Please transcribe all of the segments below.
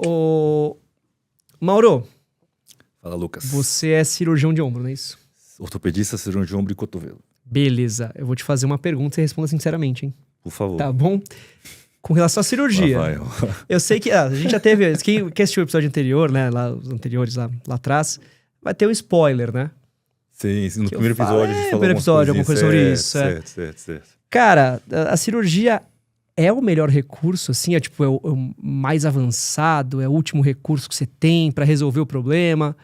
Ô, Mauro, Fala, Lucas. você é cirurgião de ombro, não é isso? Ortopedista, cirurgião de ombro e cotovelo. Beleza, eu vou te fazer uma pergunta e você responda sinceramente, hein? Por favor. Tá bom? Com relação à cirurgia, Lá vai, ó. eu sei que a gente já teve... Quem assistiu o episódio anterior, né? Lá, os anteriores lá atrás, vai ter um spoiler, né? Sim, no Que eu primeiro falo, episódio a gente falou primeiro episódio, alguma coisa sobre isso. Certo. Cara, a cirurgia é o melhor recurso, assim? É tipo, é o mais avançado? É o último recurso que você tem pra resolver o problema?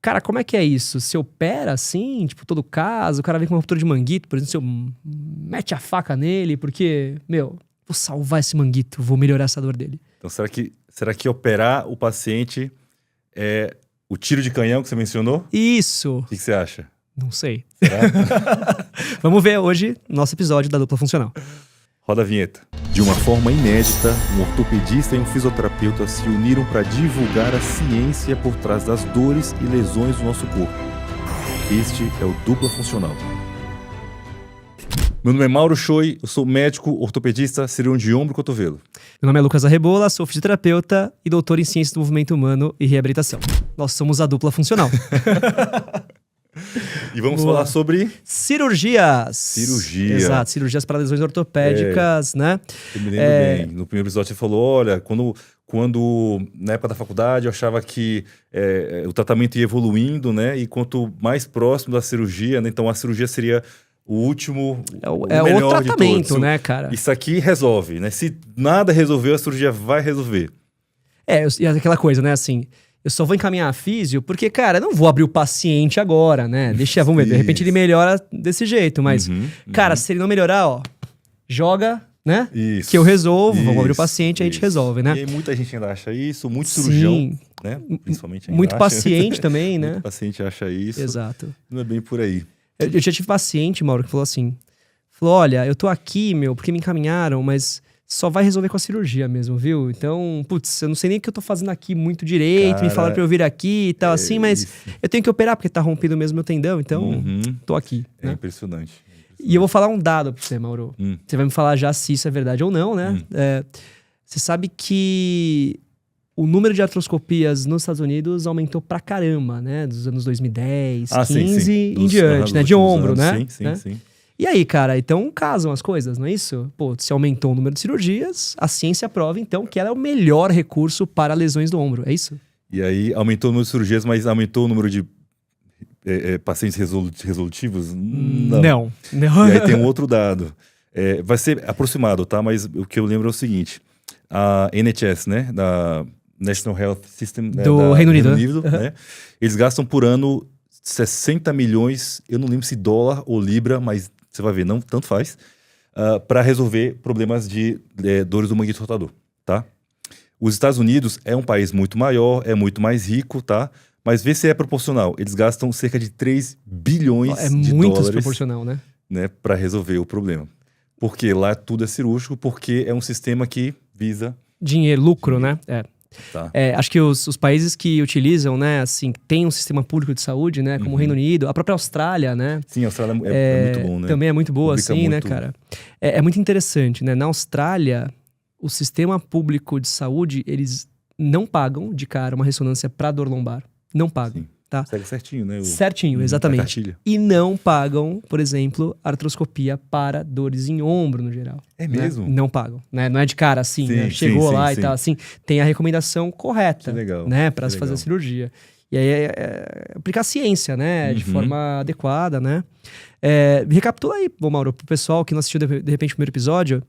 Cara, como é que é isso? Você opera assim, tipo, todo caso? O cara vem com uma ruptura de manguito, por exemplo, você mete a faca nele, porque, vou salvar esse manguito, vou melhorar essa dor dele. Então, será que operar o paciente é o tiro de canhão que você mencionou? Isso! O que você acha? Não sei. Será? Vamos ver hoje nosso episódio da dupla funcional. Roda a vinheta. De uma forma inédita, um ortopedista e um fisioterapeuta se uniram para divulgar a ciência por trás das dores e lesões do nosso corpo. Este é o Dupla Funcional. Meu nome é Mauro Choi, eu sou médico, ortopedista, cirurgião de ombro e cotovelo. Meu nome é Lucas Arrebola, sou fisioterapeuta e doutor em Ciências do Movimento Humano e Reabilitação. Nós somos a dupla funcional. E vamos falar sobre... Cirurgias. Cirurgia. Exato, cirurgias para lesões ortopédicas, né? Eu me lembro bem. No primeiro episódio você falou, olha, quando na época da faculdade eu achava que o tratamento ia evoluindo, né? E quanto mais próximo da cirurgia, né? Então a cirurgia seria o último, o melhor o tratamento, de todos. né, cara? Isso aqui resolve, né? Se nada resolveu, a cirurgia vai resolver. E aquela coisa, né, assim... Eu só vou encaminhar a físio porque, cara, eu não vou abrir o paciente agora, né? Vamos ver, de repente ele melhora desse jeito, mas... Cara, se ele não melhorar, ó, joga, né? Isso. Que eu resolvo, vamos abrir o paciente, aí a gente resolve, né? E aí muita gente ainda acha isso, muito cirurgião, né? Principalmente ainda muito acha. paciente também, né? Muito paciente acha isso. Exato. Não é bem por aí. Eu já tive paciente, Mauro, que falou assim... Falou, olha, eu tô aqui, porque me encaminharam, mas... Só vai resolver com a cirurgia mesmo, viu? Então, putz, eu não sei nem o que eu tô fazendo aqui muito direito, Cara, me falaram pra eu vir aqui e tal, assim, mas isso. eu tenho que operar porque tá rompido mesmo meu tendão, então tô aqui, É né? impressionante. E eu vou falar um dado pra você, Mauro. Você vai me falar já se isso é verdade ou não, né? Você sabe que o número de artroscopias nos Estados Unidos aumentou pra caramba, né? Dos anos 2010, 15 sim. em diante, né? De ombro, anos, né? Sim. E aí, cara, então casam as coisas, não é isso? Pô, se aumentou o número de cirurgias, a ciência prova, então, que ela é o melhor recurso para lesões do ombro, é isso? E aí aumentou o número de cirurgias, mas aumentou o número de pacientes resolutivos? Não. E aí tem um outro dado. Vai ser aproximado, tá? Mas o que eu lembro é o seguinte. A NHS, né? Da National Health System, né? Do Reino Unido, né? Eles gastam por ano 60 milhões, eu não lembro se dólar ou libra, mas você vai ver, não, tanto faz, para resolver problemas de dores do manguito rotador, tá? Os Estados Unidos é um país muito maior, é muito mais rico, tá? Mas vê se é proporcional. Eles gastam cerca de 3 bilhões de dólares. É muito desproporcional, né? Para resolver o problema. Porque lá tudo é cirúrgico, porque é um sistema que visa... Dinheiro, lucro, né? Tá. Acho que os países que utilizam, né, assim, tem um sistema público de saúde, né, como o Reino Unido, a própria Austrália, né? Sim, a Austrália é muito bom, né? Também é muito boa, Publica assim, muito... né, cara? É muito interessante, né? Na Austrália, o sistema público de saúde, eles não pagam de cara uma ressonância para dor lombar. Não pagam. Sim. Tá? Segue certinho, né? Certinho, exatamente. E não pagam, por exemplo, artroscopia para dores em ombro, no geral. É né? mesmo? Não pagam, né? Não é de cara assim, sim, né? Chegou lá e sim. tal, assim. Tem a recomendação correta, que legal, né? Para se fazer a cirurgia. E aí aplicar a ciência, né? De forma adequada, né? Recapitula aí, Mauro, pro pessoal que não assistiu de repente o primeiro episódio.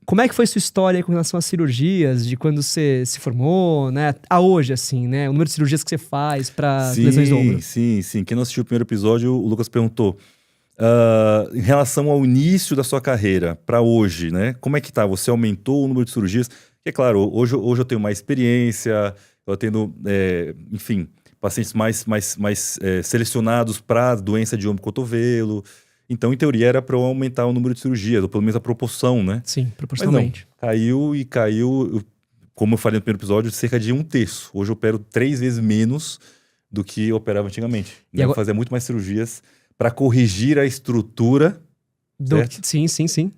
Como é que foi sua história com relação às cirurgias, de quando você se formou, né? A hoje, assim, né? O número de cirurgias que você faz para lesões do ombro. Sim. Quem não assistiu o primeiro episódio, o Lucas perguntou. Em relação ao início da sua carreira para hoje, né? Como é que tá? Você aumentou o número de cirurgias? Porque, claro, hoje eu tenho mais experiência, eu atendo, enfim, pacientes mais selecionados para doença de ombro e cotovelo. Então, em teoria, era para eu aumentar o número de cirurgias, ou pelo menos a proporção, né? Sim, proporcionalmente. Mas não, caiu, como eu falei no primeiro episódio, cerca de 1/3. Hoje eu opero 3 vezes menos do que eu operava antigamente. Né? Eu fazia muito mais cirurgias para corrigir a estrutura certo? Sim.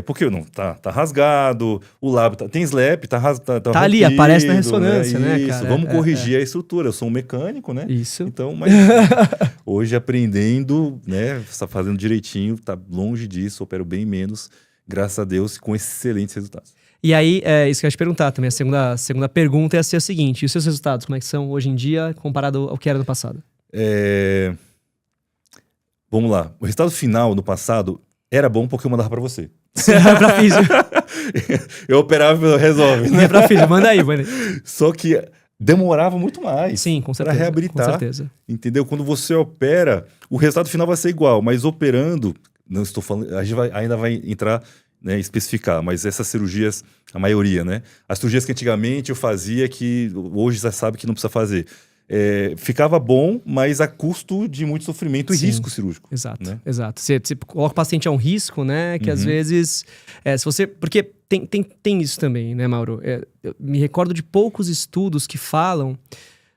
Porque não tá rasgado, o lábio tem slap, tá rompido, ali, aparece na ressonância, né, Isso, cara? vamos corrigir a estrutura. Eu sou um mecânico, né? Isso. Então, mas hoje aprendendo, né, tá fazendo direitinho, tá longe disso, opero bem menos, graças a Deus, com excelentes resultados. E aí, isso que eu ia te perguntar também, a segunda pergunta é a seguinte: e os seus resultados, como é que são hoje em dia, comparado ao que era no passado? Vamos lá, o resultado final no passado era bom porque eu mandava pra você. Pra físio. Eu operava, resolve. É pra físio, manda aí. Só que demorava muito mais. Sim, com certeza. Pra reabilitar. Com certeza. Entendeu? Quando você opera, o resultado final vai ser igual, mas operando, não estou falando, a gente ainda vai entrar, né, especificar, mas essas cirurgias, a maioria, né? As cirurgias que antigamente eu fazia, que hoje já sabe que não precisa fazer. Ficava bom, mas a custo de muito sofrimento e risco cirúrgico. Exato, né? Exato. Você coloca o paciente a um risco, né? Que às vezes, se você... Porque tem isso também, né, Mauro? Eu me recordo de poucos estudos que falam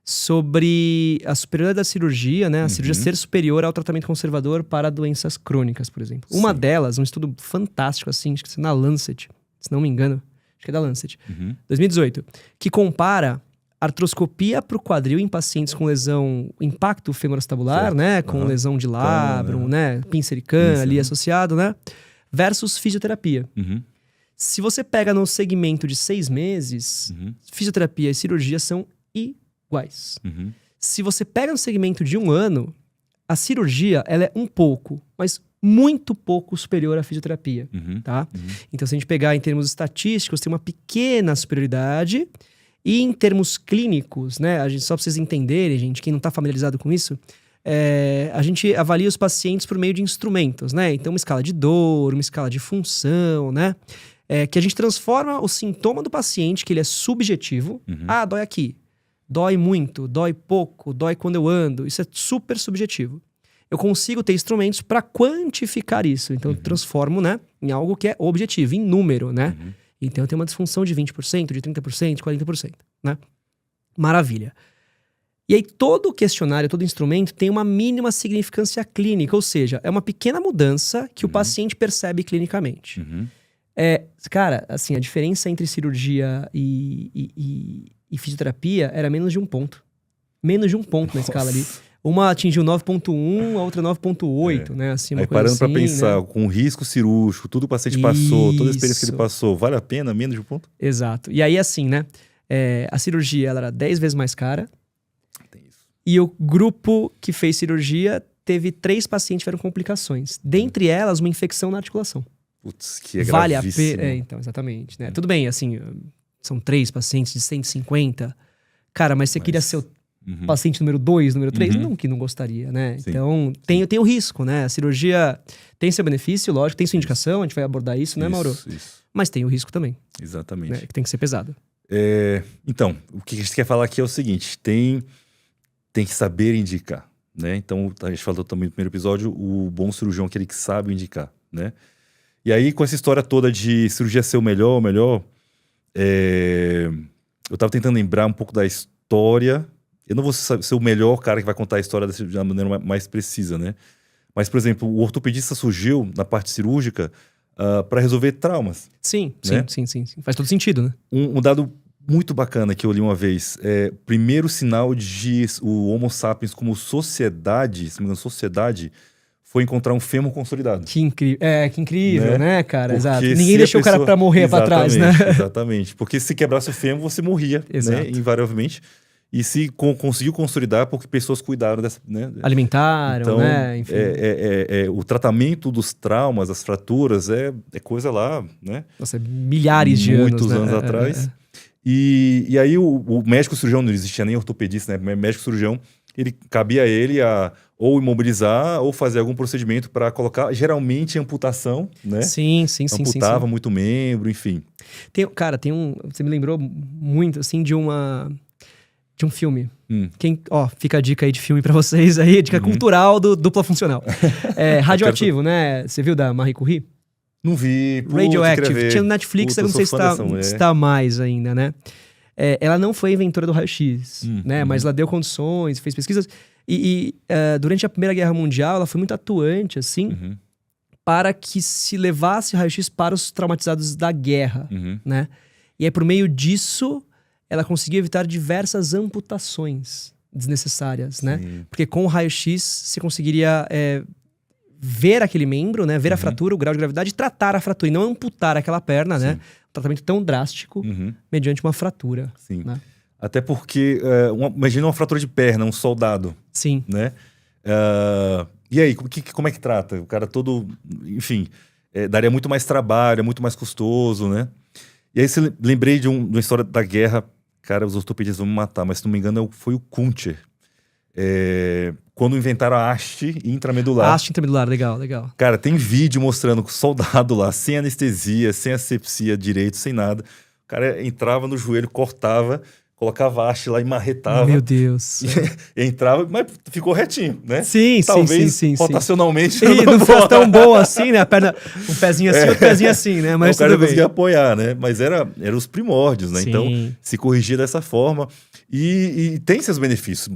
sobre a superioridade da cirurgia, né? A cirurgia ser superior ao tratamento conservador para doenças crônicas, por exemplo. Uma delas, um estudo fantástico, assim, acho que é na Lancet, se não me engano, acho que é da Lancet, 2018, que compara artroscopia para o quadril em pacientes com lesão, impacto femoroacetabular, né? Com lesão de labrum, né? Pincericã ali associado, né? Versus fisioterapia. Se você pega no segmento de 6 meses, fisioterapia e cirurgia são iguais. Se você pega no segmento de 1 ano, a cirurgia ela é um pouco, mas muito pouco superior à fisioterapia, tá? Então, se a gente pegar em termos estatísticos, tem uma pequena superioridade. E em termos clínicos, né, a gente só precisa entenderem, gente, quem não está familiarizado com isso, a gente avalia os pacientes por meio de instrumentos, né? Então, uma escala de dor, uma escala de função, né? Que a gente transforma o sintoma do paciente, que ele é subjetivo. Ah, dói aqui. Dói muito, dói pouco, dói quando eu ando. Isso é super subjetivo. Eu consigo ter instrumentos para quantificar isso. Então, eu transformo, né, em algo que é objetivo, em número, né? Então, eu tenho uma disfunção de 20%, de 30%, de 40%, né? Maravilha. E aí, todo questionário, todo instrumento tem uma mínima significância clínica, ou seja, é uma pequena mudança que o paciente percebe clinicamente. Cara, assim, a diferença entre cirurgia e fisioterapia era menos de 1 ponto. Menos de 1 ponto na escala ali. Uma atingiu 9.1, a outra 9.8, né? Assim, uma aí coisa parando assim, pra pensar, né? Com o risco cirúrgico, tudo o paciente passou, toda a experiência que ele passou, vale a pena menos de 1 ponto? Exato. E aí, assim, né? A cirurgia, ela era 10 vezes mais cara. Tem isso. E o grupo que fez cirurgia teve 3 pacientes que tiveram complicações. Dentre elas, uma infecção na articulação. Putz, que é Vale a gravíssimo. pena. Então, exatamente. Né? Tudo bem, assim, são 3 pacientes de 150. Cara, mas você queria ser o paciente número 2, número 3? Não que não gostaria, né? Sim. Então, tem o risco, né? A cirurgia tem seu benefício, lógico, tem sua indicação, a gente vai abordar isso, né, Mauro? Isso. Mas tem o risco também, Exatamente. né? Que tem que ser pesado. Então, o que a gente quer falar aqui é o seguinte, tem que saber indicar, né? Então, a gente falou também no primeiro episódio, o bom cirurgião é aquele que sabe indicar, né? E aí, com essa história toda de cirurgia ser o melhor, eu tava tentando lembrar um pouco da história. Eu não vou ser o melhor cara que vai contar a história da maneira mais precisa, né? Mas, por exemplo, o ortopedista surgiu na parte cirúrgica para resolver traumas. Sim, né? sim. Faz todo sentido, né? Um dado muito bacana que eu li uma vez, primeiro sinal de o Homo sapiens como sociedade, se não me engano, sociedade, foi encontrar um fêmur consolidado. Que incrível, né, cara? Porque Exato. Ninguém deixou o cara pra morrer pra trás, né? Exatamente. Porque se quebrasse o fêmur, você morria, né? Invariavelmente. E se conseguiu consolidar porque pessoas cuidaram dessa, né? Alimentaram, então, né? Enfim. O tratamento dos traumas, as fraturas, é coisa lá, né? Nossa, milhares de anos, muitos anos atrás. E aí o médico cirurgião, não existia nem ortopedista, né? Médico cirurgião, cabia a ele ou imobilizar ou fazer algum procedimento para colocar, geralmente amputação, né? Sim. Amputava muito membro, enfim. Você me lembrou muito, assim, de um filme. Fica a dica aí de filme pra vocês aí, dica cultural do Dupla Funcional. Radioativo, né? Você viu da Marie Curie? Não vi. Radioactive. Tinha no Netflix, eu não sei se tá mais ainda, né? Ela não foi inventora do raio-x, né? Mas ela deu condições, fez pesquisas. E durante a Primeira Guerra Mundial, ela foi muito atuante, assim, para que se levasse raio-x para os traumatizados da guerra, né? E aí, por meio disso, ela conseguia evitar diversas amputações desnecessárias, né? Porque com o raio-x, você conseguiria ver aquele membro, né? Ver a fratura, o grau de gravidade, e tratar a fratura, e não amputar aquela perna, né? Um tratamento tão drástico mediante uma fratura. Sim. Né? Até porque, imagina uma fratura de perna, um soldado. Sim. Né? E aí, como é que trata? O cara todo, enfim, daria muito mais trabalho, é muito mais custoso, né? E aí lembrei de uma história da guerra. Cara, os ortopedistas vão me matar, mas se não me engano foi o Kunter. Quando inventaram a haste intramedular. A haste intramedular, legal. Cara, tem vídeo mostrando o soldado lá, sem anestesia, sem asepsia direito, sem nada. O cara entrava no joelho, cortava, colocava a haste lá e marretava. Meu Deus. E entrava, mas ficou retinho, né? Sim. Talvez rotacionalmente não fosse tão bom assim, né? A perna, um pezinho assim, outro pezinho assim, né? Mas o cara conseguia apoiar, né? Mas era os primórdios, né? Sim. Então, se corrigia dessa forma. E tem seus benefícios,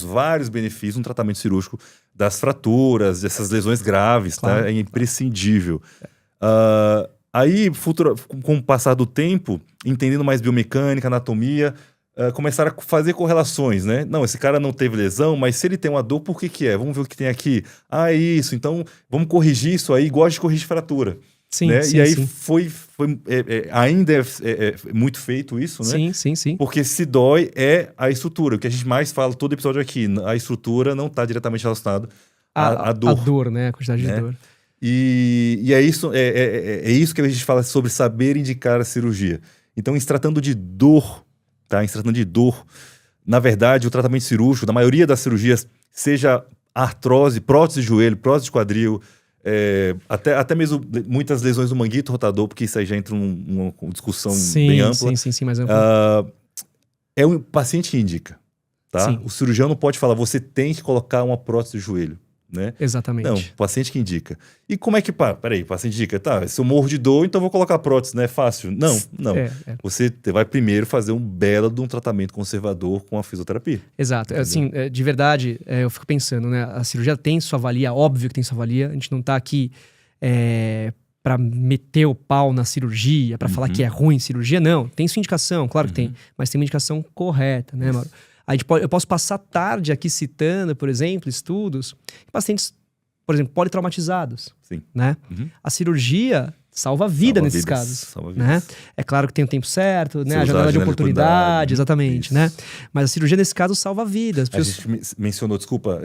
vários benefícios no tratamento cirúrgico das fraturas, dessas lesões graves, claro, tá? É imprescindível. Aí, com o passar do tempo, entendendo mais biomecânica, anatomia, começaram a fazer correlações, né? Não, esse cara não teve lesão, mas se ele tem uma dor, por que é? Vamos ver o que tem aqui. É isso, então vamos corrigir isso aí, igual de corrigir fratura. Sim, né? Sim, e aí sim. Ainda é muito feito isso, né? Sim. Porque se dói é a estrutura. O que a gente mais fala todo episódio aqui, a estrutura não está diretamente relacionada à dor. A dor, né? A quantidade de dor. E é isso que a gente fala sobre saber indicar a cirurgia. Então, em se tratando de dor, na verdade, o tratamento cirúrgico, na maioria das cirurgias, seja artrose, prótese de joelho, prótese de quadril, até mesmo muitas lesões do manguito rotador, porque isso aí já entra numa discussão bem ampla. Sim, mais ampla. É o paciente que indica, tá? Sim. O cirurgião não pode falar, você tem que colocar uma prótese de joelho. Né? Exatamente. Não, o paciente que indica. E como é que... Peraí, o paciente indica, tá, se eu morro de dor, então eu vou colocar prótese, né? É fácil. Não. Você vai primeiro fazer um belo de um tratamento conservador com a fisioterapia. Exato. Assim, de verdade, eu fico pensando, né? A cirurgia tem sua valia, óbvio que tem sua valia. A gente não tá aqui para meter o pau na cirurgia, para falar que é ruim cirurgia. Não, tem sua indicação, claro que tem. Mas tem uma indicação correta, né, Mauro? Eu posso passar tarde aqui citando, por exemplo, estudos em pacientes, por exemplo, politraumatizados. Sim. Né? A cirurgia salva a vida nesses casos. Né? É claro que tem o tempo certo, né? A janela de oportunidade, exatamente. Né? Mas a cirurgia, nesse caso, salva vidas. A gente mencionou, desculpa.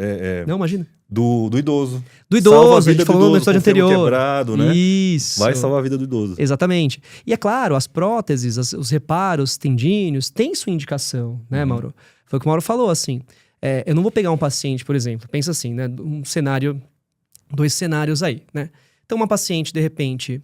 Não, imagina. Do idoso. Do idoso, a gente falou no episódio anterior. Quebrado, né? Isso. Vai salvar a vida do idoso. Exatamente. E é claro, as próteses, os reparos tendíneos, têm sua indicação, né, Mauro? Foi o que o Mauro falou, assim. Eu não vou pegar um paciente, por exemplo, pensa assim, né? Dois cenários aí, né? Então, uma paciente, de repente,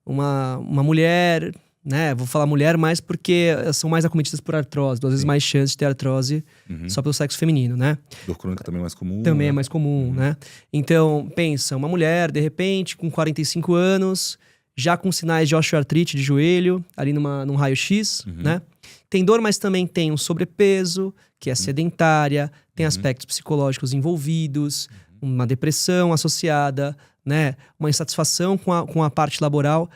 uma mulher, né? Vou falar mulher mais porque são mais acometidas por artrose, 2 vezes mais chance de ter artrose só pelo sexo feminino, né? Dor crônica também é mais comum. Também é mais comum, né? Então, pensa, uma mulher, de repente, com 45 anos, já com sinais de osteoartrite de joelho, ali num raio-x, né? Tem dor, mas também tem um sobrepeso, que é sedentária, tem aspectos psicológicos envolvidos, uma depressão associada, né? Uma insatisfação com a parte laboral.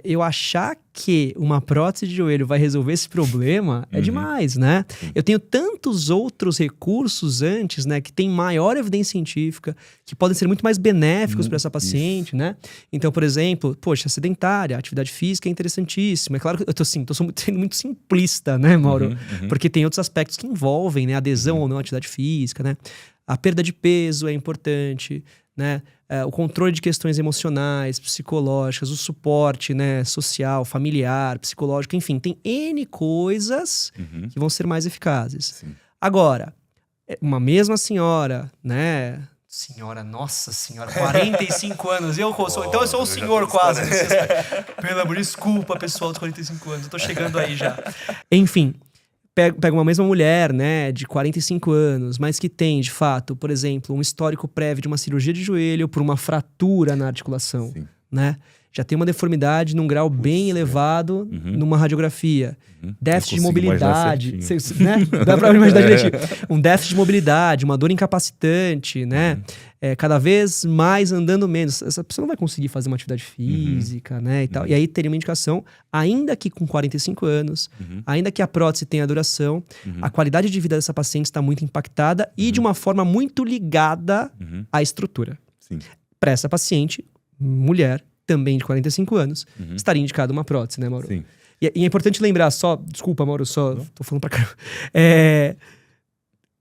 Eu achar que uma prótese de joelho vai resolver esse problema é demais, né? Eu tenho tantos outros recursos antes, né? Que tem maior evidência científica, que podem ser muito mais benéficos para essa paciente, né? Então, por exemplo, sedentária, atividade física é interessantíssima. É claro que eu tô sendo muito simplista, né, Mauro? Porque tem outros aspectos que envolvem, né? Adesão ou não à atividade física, né? A perda de peso é importante, né? O controle de questões emocionais, psicológicas, o suporte, né, social, familiar, psicológico, enfim, tem N coisas que vão ser mais eficazes. Sim. Agora, uma mesma senhora, né? Nossa senhora, 45 anos. Então eu sou o senhor quase. Pelo amor, desculpa, pessoal dos 45 anos, eu tô chegando aí já. Enfim. Pega uma mesma mulher, né, de 45 anos, mas que tem, de fato, por exemplo, um histórico prévio de uma cirurgia de joelho por uma fratura na articulação, né? Já tem uma deformidade num grau bem elevado numa radiografia. Déficit de mobilidade, né? Dá pra imaginar direitinho. Um déficit de mobilidade, uma dor incapacitante, né? cada vez mais andando menos. Essa pessoa não vai conseguir fazer uma atividade física, né, e tal. E aí teria uma indicação, ainda que com 45 anos, ainda que a prótese tenha duração, a qualidade de vida dessa paciente está muito impactada e de uma forma muito ligada à estrutura. Sim. Para essa paciente, mulher, também de 45 anos, estaria indicada uma prótese, né, Mauro? Sim. E é importante lembrar só... Desculpa, Mauro, tô falando pra caramba.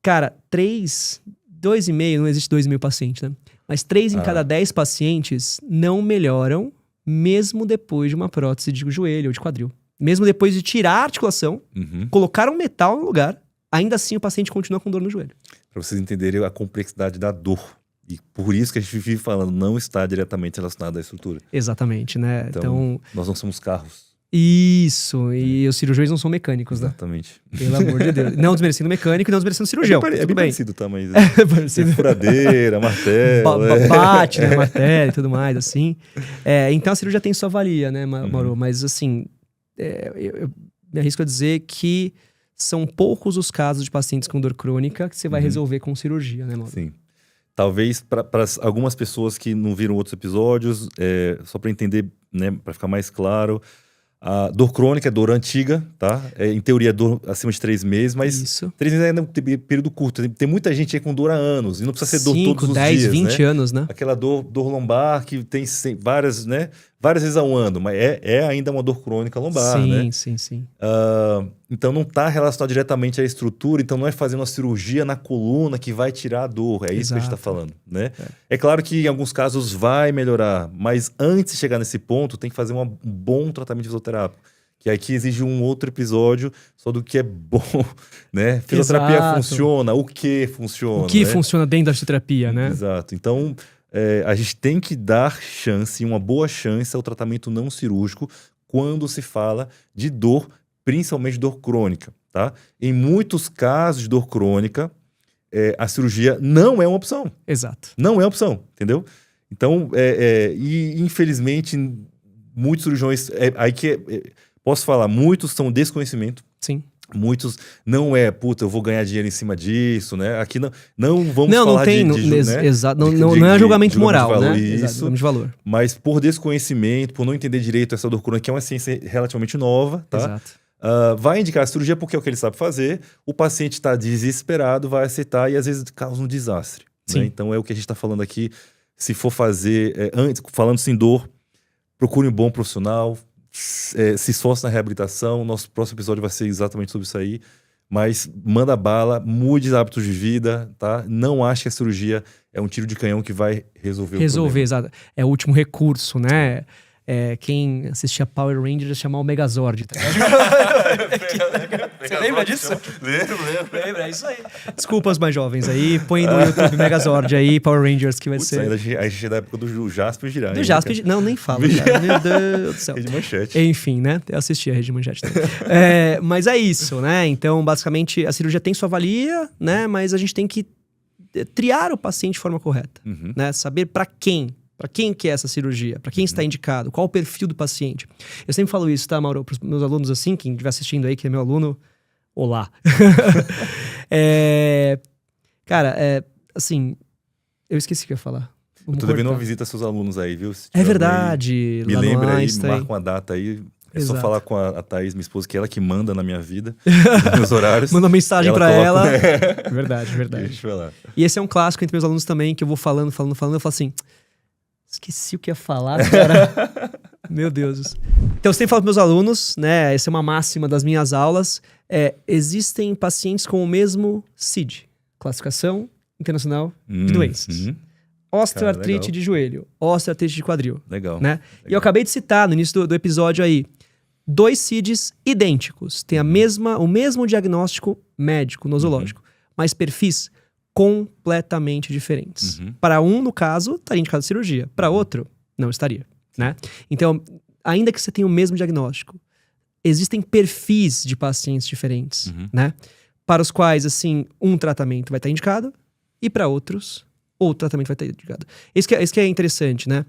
Cara, 2,5, não existe 2.000 pacientes, né? Mas 3 em cada 10 pacientes não melhoram mesmo depois de uma prótese de joelho ou de quadril. Mesmo depois de tirar a articulação, colocar um metal no lugar, ainda assim o paciente continua com dor no joelho. Para vocês entenderem a complexidade da dor. E por isso que a gente vive falando, não está diretamente relacionado à estrutura. Exatamente, né? Então nós não somos carros. Isso, e os cirurgiões não são mecânicos, Exatamente. Né? Pelo amor de Deus. Não desmerecendo mecânico e não desmerecendo cirurgião. É bem parecido, tá? Mas parecido. Furadeira, martelo. Bate, né? Martelo e tudo mais, assim. Então a cirurgia tem sua valia, né, Mauro? Mas, assim, eu me arrisco a dizer que são poucos os casos de pacientes com dor crônica que você vai resolver com cirurgia, né, Mauro? Sim. Talvez para algumas pessoas que não viram outros episódios, só para entender, né, para ficar mais claro, a dor crônica é dor antiga, tá? Em teoria é dor acima de 3 meses, mas Isso. 3 meses ainda é um período curto. Tem muita gente aí com dor há anos, e não precisa ser dor todos os 10, dias, 20 né? anos, né? Aquela dor lombar que tem várias, né? Várias vezes ao ano, mas é ainda uma dor crônica lombar, né? Sim. Então não está relacionado diretamente à estrutura, então não é fazendo uma cirurgia na coluna que vai tirar a dor, é isso que a gente está falando, né? É claro que em alguns casos vai melhorar, mas antes de chegar nesse ponto tem que fazer um bom tratamento fisioterápico, que aqui exige um outro episódio só do que é bom, né? Fisioterapia funciona, o que funciona. O que né? funciona dentro da fisioterapia, né? Exato, então a gente tem que dar chance, uma boa chance ao tratamento não cirúrgico quando se fala de dor, principalmente dor crônica, tá? Em muitos casos de dor crônica, a cirurgia não é uma opção. Exato. Não é opção, entendeu? Então, e infelizmente, muitos cirurgiões... posso falar, muitos são desconhecimento. Sim. Muitos não eu vou ganhar dinheiro em cima disso, né? Aqui não vamos falar né? Exato, não é julgamento moral, valor, né? Isso, exato, julgamento de valor. Mas por desconhecimento, por não entender direito essa dor crônica, que é uma ciência relativamente nova, tá? Exato. Vai indicar a cirurgia porque é o que ele sabe fazer, o paciente está desesperado, vai aceitar e às vezes causa um desastre. Né? Então é o que a gente está falando aqui. Se for fazer, antes, falando sem dor, procure um bom profissional, se esforce na reabilitação. Nosso próximo episódio vai ser exatamente sobre isso aí. Mas manda bala, mude os hábitos de vida, tá? Não ache que a cirurgia é um tiro de canhão que vai resolver o problema. Exato. É o último recurso, né? Quem assistia Power Rangers chamar o Megazord. Tá? Você lembra disso? Lembro. Lembra, é isso aí. Desculpa os mais jovens aí, põe no YouTube Megazord aí, Power Rangers, que vai ser... A gente é da época do Jasper e Jiraiya. Do Jasper, não, nem fala, cara. Meu Deus do céu. Rede Manchete. Enfim, né? Eu assisti a Rede Manchete também. Mas é isso, né? Então, basicamente, a cirurgia tem sua valia, né? Mas a gente tem que triar o paciente de forma correta, né? Saber para quem que é essa cirurgia? Para quem está indicado? Qual o perfil do paciente? Eu sempre falo isso, tá, Mauro? Para os meus alunos, assim, quem estiver assistindo aí, que é meu aluno, olá. Cara, assim, eu esqueci o que eu ia falar. Eu tô devendo uma visita aos seus alunos aí, viu? É verdade. Me lembra aí, marca uma data aí. É só falar com a Thaís, minha esposa, que é ela que manda na minha vida, nos meus horários. Manda uma mensagem pra ela. Verdade. Deixa eu falar. E esse é um clássico entre meus alunos também, que eu vou falando, eu falo assim... Esqueci o que ia falar, cara. Meu Deus. Então, eu sempre falo para meus alunos, né? Essa é uma máxima das minhas aulas. Existem pacientes com o mesmo CID, Classificação Internacional de Doenças. Osteoartrite de joelho, osteoartrite de quadril. Legal. Né? E eu acabei de citar no início do episódio aí, 2 CIDs idênticos. Tem o mesmo diagnóstico médico, nosológico, mas perfis completamente diferentes. Para um, no caso, estaria indicado cirurgia. Para outro, não estaria, né? Então, ainda que você tenha o mesmo diagnóstico, existem perfis de pacientes diferentes, né? Para os quais, assim, um tratamento vai estar indicado e para outros, outro tratamento vai estar indicado. Isso que é interessante, né?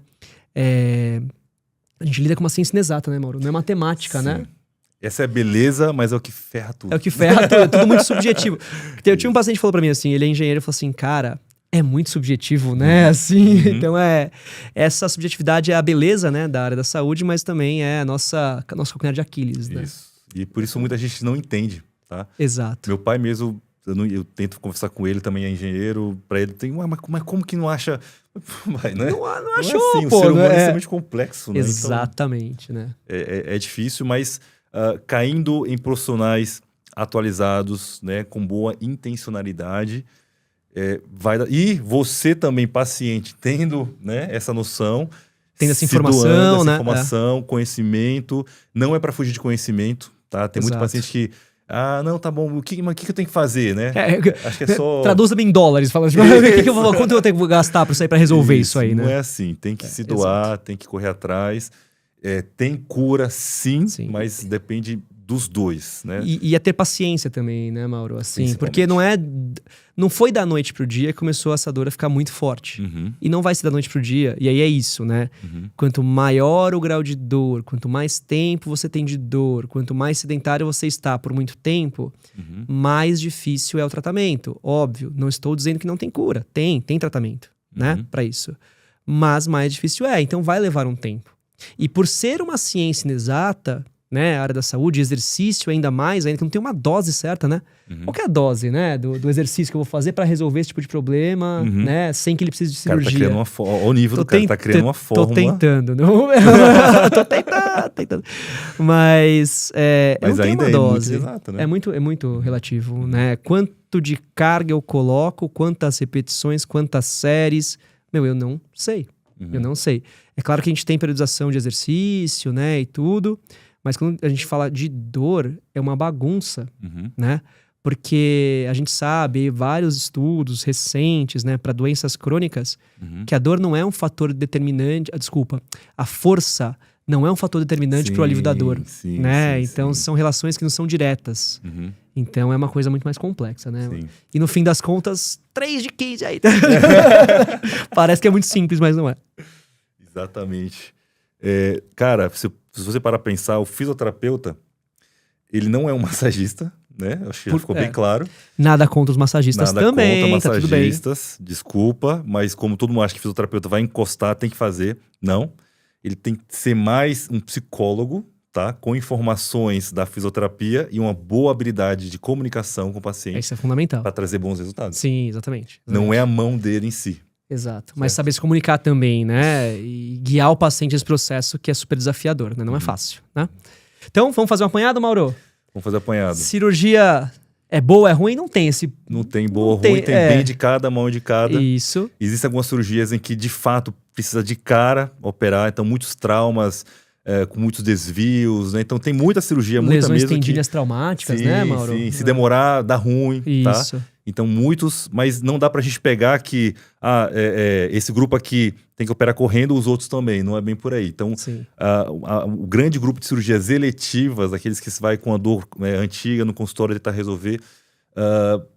A gente lida com uma ciência inexata, né, Mauro? Não é matemática, né? Essa é a beleza, mas é o que ferra tudo. É o que ferra tudo, é tudo muito subjetivo. Eu tinha um paciente que falou pra mim assim, ele é engenheiro, e falou assim, cara, é muito subjetivo, né? Assim, então essa subjetividade é a beleza, né, da área da saúde, mas também é a nossa calcanhar de Aquiles, né? Isso. E por isso muita gente não entende, tá? Exato. Meu pai mesmo, eu tento conversar com ele, também é engenheiro, pra ele tem, mas como que não acha... Vai, né? Não Não achou, é assim, pô. o ser humano é é extremamente complexo, né? Exatamente, né? Então, é difícil, mas caindo em profissionais atualizados, né, com boa intencionalidade, vai dar... E você também, paciente, tendo, né, essa noção, tendo essa se informação, doando essa né? informação, conhecimento, não é para fugir de conhecimento, tá? Tem muito Exato. paciente que, não, tá bom, mas o que eu tenho que fazer, né? Acho que é só... Traduza em dólares, fala assim, quanto eu tenho que gastar para resolver isso aí, né? Não é assim, tem que se doar, tem que correr atrás. Tem cura, sim, mas depende dos dois, né? E é ter paciência também, né, Mauro? Assim, porque não foi da noite pro dia que começou essa dor a ficar muito forte. E não vai ser da noite pro dia. E aí é isso, né? Quanto maior o grau de dor, quanto mais tempo você tem de dor, quanto mais sedentário você está por muito tempo, mais difícil é o tratamento. Óbvio, não estou dizendo que não tem cura. Tem tratamento, né? Para isso. Mas mais difícil é. Então vai levar um tempo. E por ser uma ciência inexata, né, a área da saúde, exercício ainda mais, ainda que não tem uma dose certa, né? Qual que é a dose, né, do exercício que eu vou fazer para resolver esse tipo de problema, né, sem que ele precise de cirurgia? Cara, tá criando olha o nível do cara, tá criando uma fórmula. Tô tentando, não? Tô tentando. Mas não tem ainda uma dose. Muito exato, né? É muito relativo, né? Quanto de carga eu coloco, quantas repetições, quantas séries, eu não sei. Eu não sei. É claro que a gente tem periodização de exercício, né, e tudo, mas quando a gente fala de dor, é uma bagunça, né? Porque a gente sabe, vários estudos recentes, né, para doenças crônicas, que a dor não é um fator determinante, a força não é um fator determinante para o alívio da dor, né? Então são relações que não são diretas. Então é uma coisa muito mais complexa, né? E no fim das contas, 3 de 15 aí. Parece que é muito simples, mas não é. Exatamente. Cara, se você parar pra pensar, o fisioterapeuta, ele não é um massagista, né? Acho que já ficou bem claro. Nada contra os massagistas também, contra massagistas, tá tudo bem. Desculpa, mas como todo mundo acha que fisioterapeuta vai encostar, tem que fazer, não. Ele tem que ser mais um psicólogo, tá? Com informações da fisioterapia e uma boa habilidade de comunicação com o paciente. Isso é fundamental. Para trazer bons resultados. Sim, exatamente. Não é a mão dele em si. Exato. Mas saber se comunicar também, né? E guiar o paciente nesse processo que é super desafiador, né? Não é fácil, né? Então, vamos fazer um apanhado, Mauro? Vamos fazer apanhado. Cirurgia é boa, é ruim? Não tem esse... Não tem boa ou ruim, tem bem de cada, mão de cada. Isso. Existem algumas cirurgias em que, de fato, precisa de cara operar. Então, muitos traumas, com muitos desvios, né? Então, tem muita cirurgia, muita lesões mesmo tendíneas traumáticas, né, Mauro? Sim, se demorar, dá ruim, Isso. tá? Então, muitos, mas não dá pra gente pegar que esse grupo aqui tem que operar correndo, os outros também, não é bem por aí. Então, o grande grupo de cirurgias eletivas, aqueles que se vai com a dor antiga no consultório tentar resolver,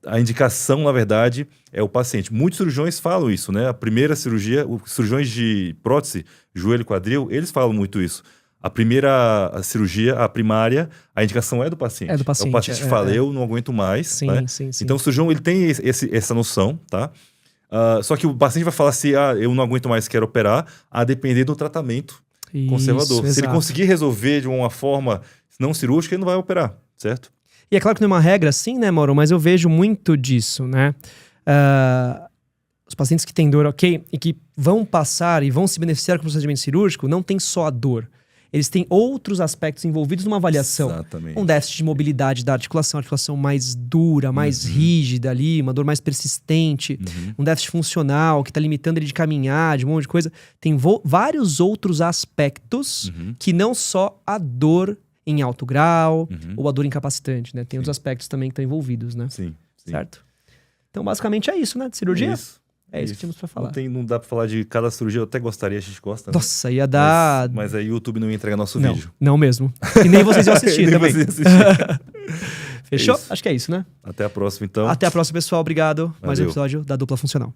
a indicação, na verdade, é o paciente. Muitos cirurgiões falam isso, né? A primeira cirurgia, os cirurgiões de prótese, joelho e quadril, eles falam muito isso. A primeira cirurgia, a primária, a indicação é do paciente. É do paciente. O paciente fala, eu não aguento mais. Sim, né? sim. Então o cirurgião ele tem essa noção, tá? Só que o paciente vai falar assim, eu não aguento mais, quero operar, a depender do tratamento conservador. Se ele conseguir resolver de uma forma não cirúrgica, ele não vai operar, certo? E é claro que não é uma regra assim, né, Mauro? Mas eu vejo muito disso, né? Os pacientes que têm dor, ok, e que vão passar e vão se beneficiar com o procedimento cirúrgico, não tem só a dor. Eles têm outros aspectos envolvidos numa avaliação. Exatamente. Um déficit de mobilidade da articulação, articulação mais dura, mais rígida ali, uma dor mais persistente, um déficit funcional que está limitando ele de caminhar, de um monte de coisa. Tem vários outros aspectos que não só a dor em alto grau ou a dor incapacitante, né? Tem outros aspectos também que estão envolvidos, né? Sim. Certo? Então, basicamente é isso, né? De cirurgia. É isso que tínhamos pra falar. Não dá pra falar de cada cirurgia, eu até gostaria, a gente gosta. Nossa, ia dar... Mas aí o YouTube não ia entregar nosso vídeo. Não mesmo. E nem vocês iam assistir também. Fechou? Acho que é isso, né? Até a próxima, então. Até a próxima, pessoal. Obrigado. Valeu. Mais um episódio da Dupla Funcional.